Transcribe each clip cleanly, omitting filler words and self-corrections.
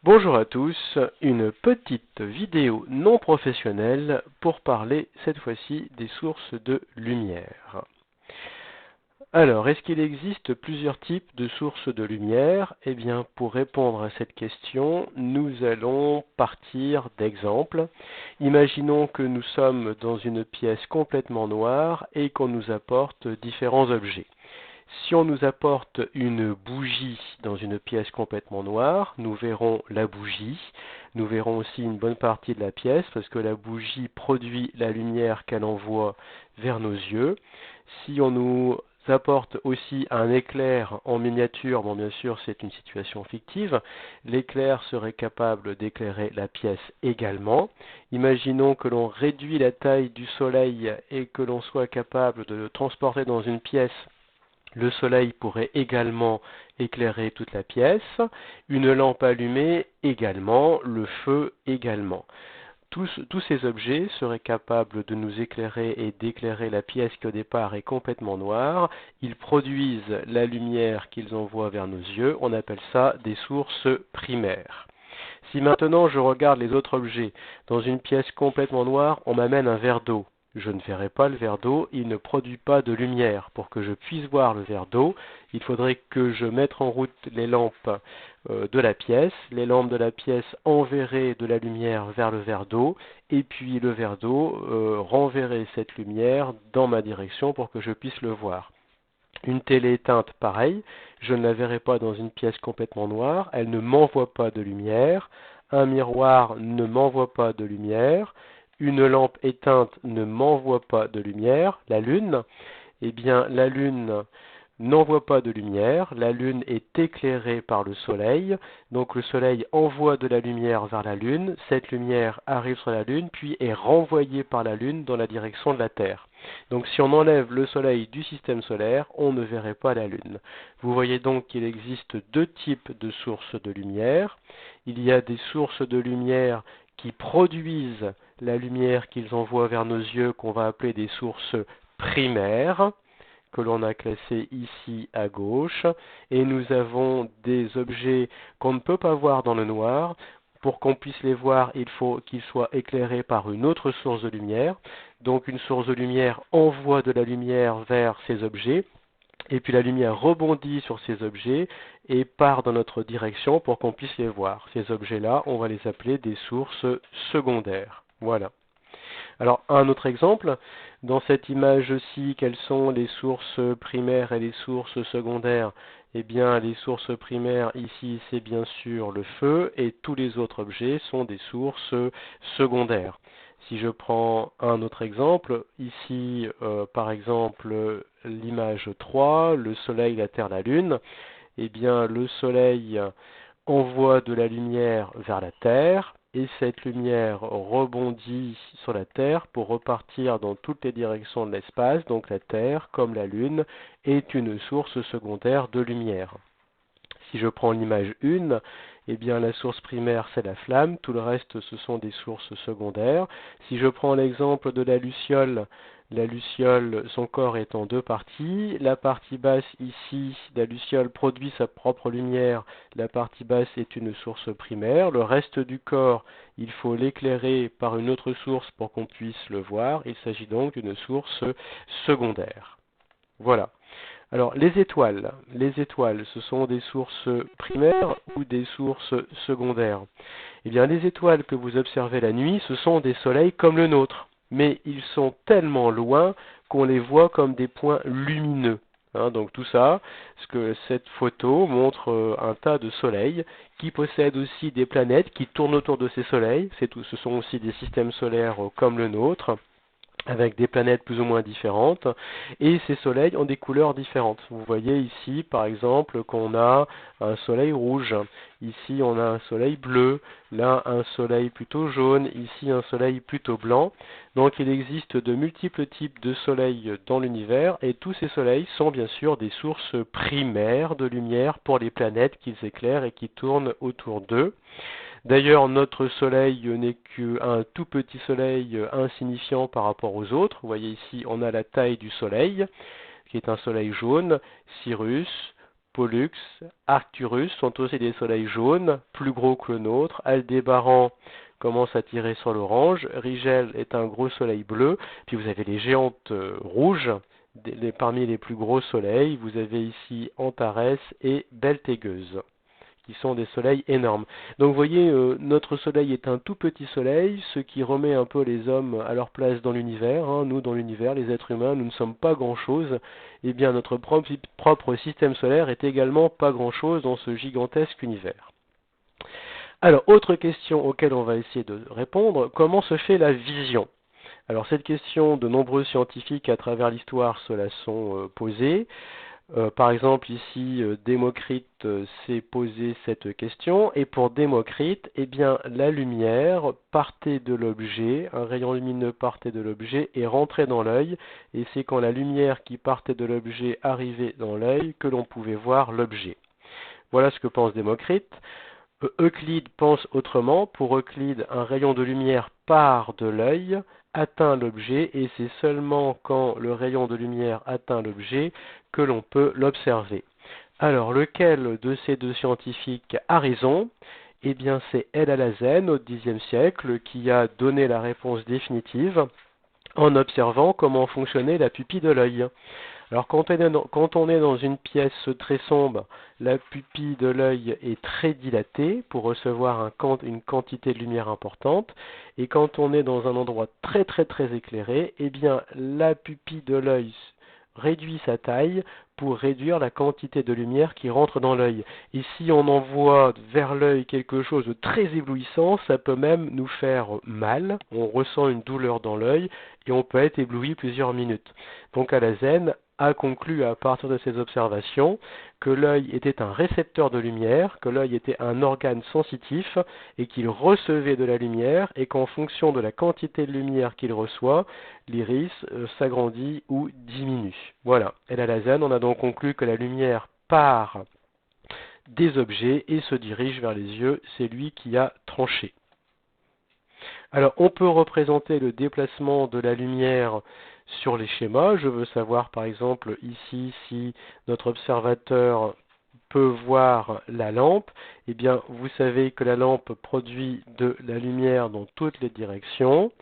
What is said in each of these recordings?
Bonjour à tous, une petite vidéo non professionnelle pour parler cette fois-ci des sources de lumière. Alors, est-ce qu'il existe plusieurs types de sources de lumière? Eh bien, pour répondre à cette question, nous allons partir d'exemples. Imaginons que nous sommes dans une pièce complètement noire et qu'on nous apporte différents objets. Si on nous apporte une bougie dans une pièce complètement noire, nous verrons la bougie. Nous verrons aussi une bonne partie de la pièce parce que la bougie produit la lumière qu'elle envoie vers nos yeux. Si on nous apporte aussi un éclair en miniature, bon bien sûr c'est une situation fictive, l'éclair serait capable d'éclairer la pièce également. Imaginons que l'on réduit la taille du soleil et que l'on soit capable de le transporter dans une pièce. Le soleil pourrait également éclairer toute la pièce, une lampe allumée également, le feu également. Tous ces objets seraient capables de nous éclairer et d'éclairer la pièce qui au départ est complètement noire. Ils produisent la lumière qu'ils envoient vers nos yeux. On appelle ça des sources primaires. Si maintenant je regarde les autres objets, dans une pièce complètement noire, on m'amène un verre d'eau. Je ne verrai pas le verre d'eau, il ne produit pas de lumière. Pour que je puisse voir le verre d'eau, il faudrait que je mette en route les lampes de la pièce. Les lampes de la pièce enverraient de la lumière vers le verre d'eau, et puis le verre d'eau renverrait cette lumière dans ma direction pour que je puisse le voir. Une télé éteinte, pareil, je ne la verrai pas dans une pièce complètement noire, elle ne m'envoie pas de lumière. Un miroir ne m'envoie pas de lumière. Une lampe éteinte ne m'envoie pas de lumière. La lune, eh bien la lune n'envoie pas de lumière, la lune est éclairée par le soleil, donc le soleil envoie de la lumière vers la lune, cette lumière arrive sur la lune, puis est renvoyée par la lune dans la direction de la Terre. Donc si on enlève le soleil du système solaire, on ne verrait pas la lune. Vous voyez donc qu'il existe deux types de sources de lumière. Il y a des sources de lumière qui produisent la lumière qu'ils envoient vers nos yeux, qu'on va appeler des sources primaires, que l'on a classés ici à gauche, et nous avons des objets qu'on ne peut pas voir dans le noir. Pour qu'on puisse les voir, il faut qu'ils soient éclairés par une autre source de lumière. Donc une source de lumière envoie de la lumière vers ces objets, et puis la lumière rebondit sur ces objets et part dans notre direction pour qu'on puisse les voir. Ces objets-là, on va les appeler des sources secondaires. Voilà. Alors, un autre exemple, dans cette image-ci, quelles sont les sources primaires et les sources secondaires? Eh bien, les sources primaires ici, c'est bien sûr le feu, et tous les autres objets sont des sources secondaires. Si je prends un autre exemple, ici, par exemple, l'image 3, le soleil, la terre, la lune, eh bien, le soleil envoie de la lumière vers la Terre, et cette lumière rebondit sur la Terre pour repartir dans toutes les directions de l'espace, donc la Terre, comme la Lune, est une source secondaire de lumière. Si je prends l'image 1, eh bien la source primaire c'est la flamme, tout le reste ce sont des sources secondaires. Si je prends l'exemple de la luciole, son corps est en deux parties. La partie basse ici, la luciole produit sa propre lumière, la partie basse est une source primaire. Le reste du corps, il faut l'éclairer par une autre source pour qu'on puisse le voir. Il s'agit donc d'une source secondaire. Voilà. Alors, les étoiles, ce sont des sources primaires ou des sources secondaires? Eh bien, les étoiles que vous observez la nuit, ce sont des soleils comme le nôtre, mais ils sont tellement loin qu'on les voit comme des points lumineux. Donc tout ça, ce que cette photo montre un tas de soleils qui possèdent aussi des planètes qui tournent autour de ces soleils. Ce sont aussi des systèmes solaires comme le nôtre, avec des planètes plus ou moins différentes, et ces soleils ont des couleurs différentes. Vous voyez ici, par exemple, qu'on a un soleil rouge, ici on a un soleil bleu, là un soleil plutôt jaune, ici un soleil plutôt blanc. Donc il existe de multiples types de soleils dans l'univers, et tous ces soleils sont bien sûr des sources primaires de lumière pour les planètes qu'ils éclairent et qui tournent autour d'eux. D'ailleurs, notre Soleil n'est qu'un tout petit soleil insignifiant par rapport aux autres. Vous voyez ici, on a la taille du Soleil, qui est un soleil jaune, Sirius, Pollux, Arcturus sont aussi des soleils jaunes, plus gros que le nôtre. Aldébaran commence à tirer sur l'orange. Rigel est un gros soleil bleu. Puis vous avez les géantes rouges, parmi les plus gros soleils. Vous avez ici Antares et Beltégeuse, qui sont des soleils énormes. Donc vous voyez, notre soleil est un tout petit soleil, ce qui remet un peu les hommes à leur place dans l'univers. Hein. Nous, dans l'univers, les êtres humains, nous ne sommes pas grand-chose. Eh bien, notre propre système solaire est également pas grand-chose dans ce gigantesque univers. Alors, autre question auquel on va essayer de répondre, comment se fait la vision? Alors, cette question, de nombreux scientifiques à travers l'histoire se la sont posées. Par exemple, ici, Démocrite s'est posé cette question, et pour Démocrite, eh bien, la lumière partait de l'objet, un rayon lumineux partait de l'objet et rentrait dans l'œil, et c'est quand la lumière qui partait de l'objet arrivait dans l'œil que l'on pouvait voir l'objet. Voilà ce que pense Démocrite. Euclide pense autrement. Pour Euclide, un rayon de lumière part de l'œil, atteint l'objet, et c'est seulement quand le rayon de lumière atteint l'objet que l'on peut l'observer. Alors, lequel de ces deux scientifiques a raison? Eh bien, c'est L-Alhazen au Xe siècle qui a donné la réponse définitive en observant comment fonctionnait la pupille de l'œil. Alors quand on est dans une pièce très sombre, la pupille de l'œil est très dilatée pour recevoir une quantité de lumière importante, et quand on est dans un endroit très éclairé, eh bien la pupille de l'œil réduit sa taille pour réduire la quantité de lumière qui rentre dans l'œil. Et si on envoie vers l'œil quelque chose de très éblouissant, ça peut même nous faire mal, on ressent une douleur dans l'œil et on peut être ébloui plusieurs minutes. Donc Alhazen a conclu à partir de ces observations que l'œil était un récepteur de lumière, que l'œil était un organe sensitif et qu'il recevait de la lumière, et qu'en fonction de la quantité de lumière qu'il reçoit, l'iris s'agrandit ou diminue. Voilà. Et Alhazen, on a donc conclu que la lumière part des objets et se dirige vers les yeux. C'est lui qui a tranché. Alors, on peut représenter le déplacement de la lumière sur les schémas. Je veux savoir, par exemple, ici, si notre observateur peut voir la lampe. Eh bien, vous savez que la lampe produit de la lumière dans toutes les directions.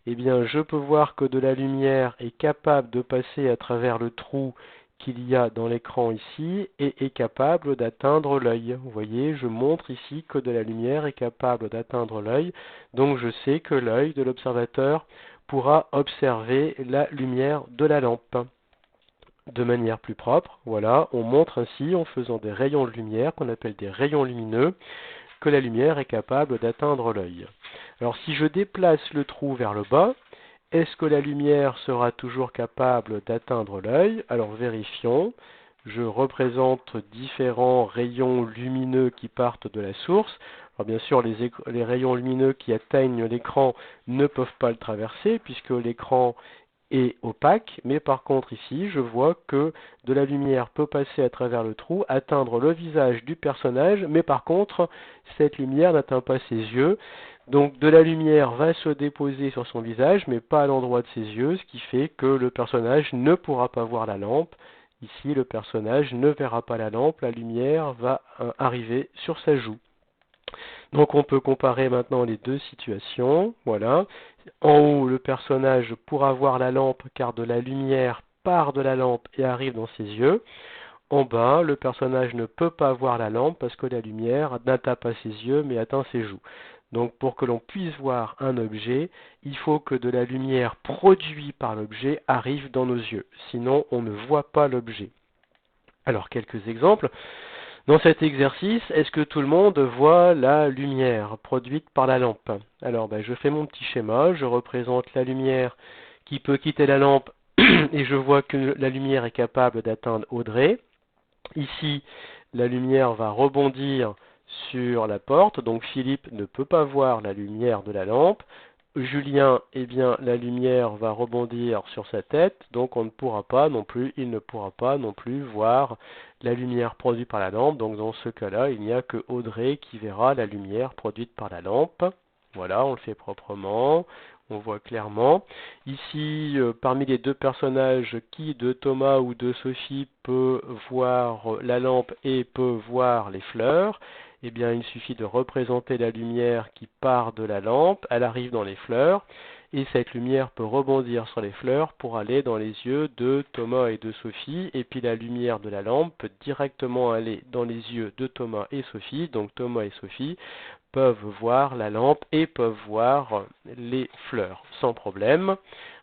Eh bien, je peux voir que de la lumière est capable de passer à travers le trou qu'il y a dans l'écran ici et est capable d'atteindre l'œil. Vous voyez, je montre ici que de la lumière est capable d'atteindre l'œil, donc je sais que l'œil de l'observateur pourra observer la lumière de la lampe de manière plus propre. Voilà, on montre ainsi, en faisant des rayons de lumière, qu'on appelle des rayons lumineux, que la lumière est capable d'atteindre l'œil. Alors si je déplace le trou vers le bas, est-ce que la lumière sera toujours capable d'atteindre l'œil? Alors vérifions. Je représente différents rayons lumineux qui partent de la source. Alors bien sûr, les rayons lumineux qui atteignent l'écran ne peuvent pas le traverser puisque l'écran est opaque, mais par contre ici, je vois que de la lumière peut passer à travers le trou, atteindre le visage du personnage, mais par contre, cette lumière n'atteint pas ses yeux. Donc de la lumière va se déposer sur son visage, mais pas à l'endroit de ses yeux, ce qui fait que le personnage ne pourra pas voir la lampe. Ici, le personnage ne verra pas la lampe, la lumière va arriver sur sa joue. Donc on peut comparer maintenant les deux situations. Voilà. En haut, le personnage pourra voir la lampe car de la lumière part de la lampe et arrive dans ses yeux. En bas, le personnage ne peut pas voir la lampe parce que la lumière n'atteint pas ses yeux mais atteint ses joues. Donc pour que l'on puisse voir un objet, il faut que de la lumière produite par l'objet arrive dans nos yeux. Sinon, on ne voit pas l'objet. Alors quelques exemples. Dans cet exercice, est-ce que tout le monde voit la lumière produite par la lampe? Alors je fais mon petit schéma, je représente la lumière qui peut quitter la lampe et je vois que la lumière est capable d'atteindre Audrey. Ici, la lumière va rebondir sur la porte, donc Philippe ne peut pas voir la lumière de la lampe. Julien, eh bien, la lumière va rebondir sur sa tête, donc il ne pourra pas non plus voir la lumière produite par la lampe. Donc dans ce cas-là, il n'y a que Audrey qui verra la lumière produite par la lampe. Voilà, on le fait proprement. On voit clairement. Ici, parmi les deux personnages, qui de Thomas ou de Sophie peut voir la lampe et peut voir les fleurs? Eh bien, il suffit de représenter la lumière qui part de la lampe, elle arrive dans les fleurs, et cette lumière peut rebondir sur les fleurs pour aller dans les yeux de Thomas et de Sophie, et puis la lumière de la lampe peut directement aller dans les yeux de Thomas et Sophie, donc Thomas et Sophie peuvent voir la lampe et peuvent voir les fleurs sans problème.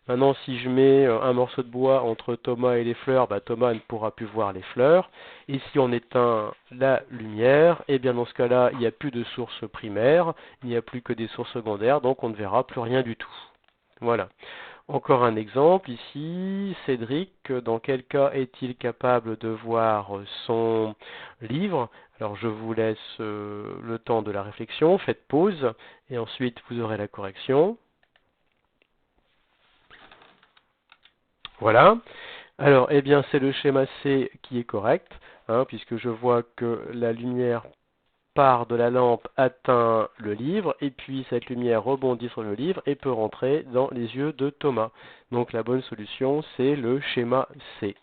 Maintenant, si je mets un morceau de bois entre Thomas et les fleurs, Thomas ne pourra plus voir les fleurs. Et si on éteint la lumière, eh bien dans ce cas-là, il n'y a plus de source primaire, il n'y a plus que des sources secondaires, donc on ne verra plus rien du tout. Voilà. Encore un exemple ici, Cédric, dans quel cas est-il capable de voir son livre? Alors je vous laisse le temps de la réflexion, faites pause et ensuite vous aurez la correction. Voilà. Alors, eh bien, c'est le schéma C qui est correct, puisque je vois que la lumière part de la lampe, atteint le livre, et puis cette lumière rebondit sur le livre et peut rentrer dans les yeux de Thomas. Donc la bonne solution, c'est le schéma C.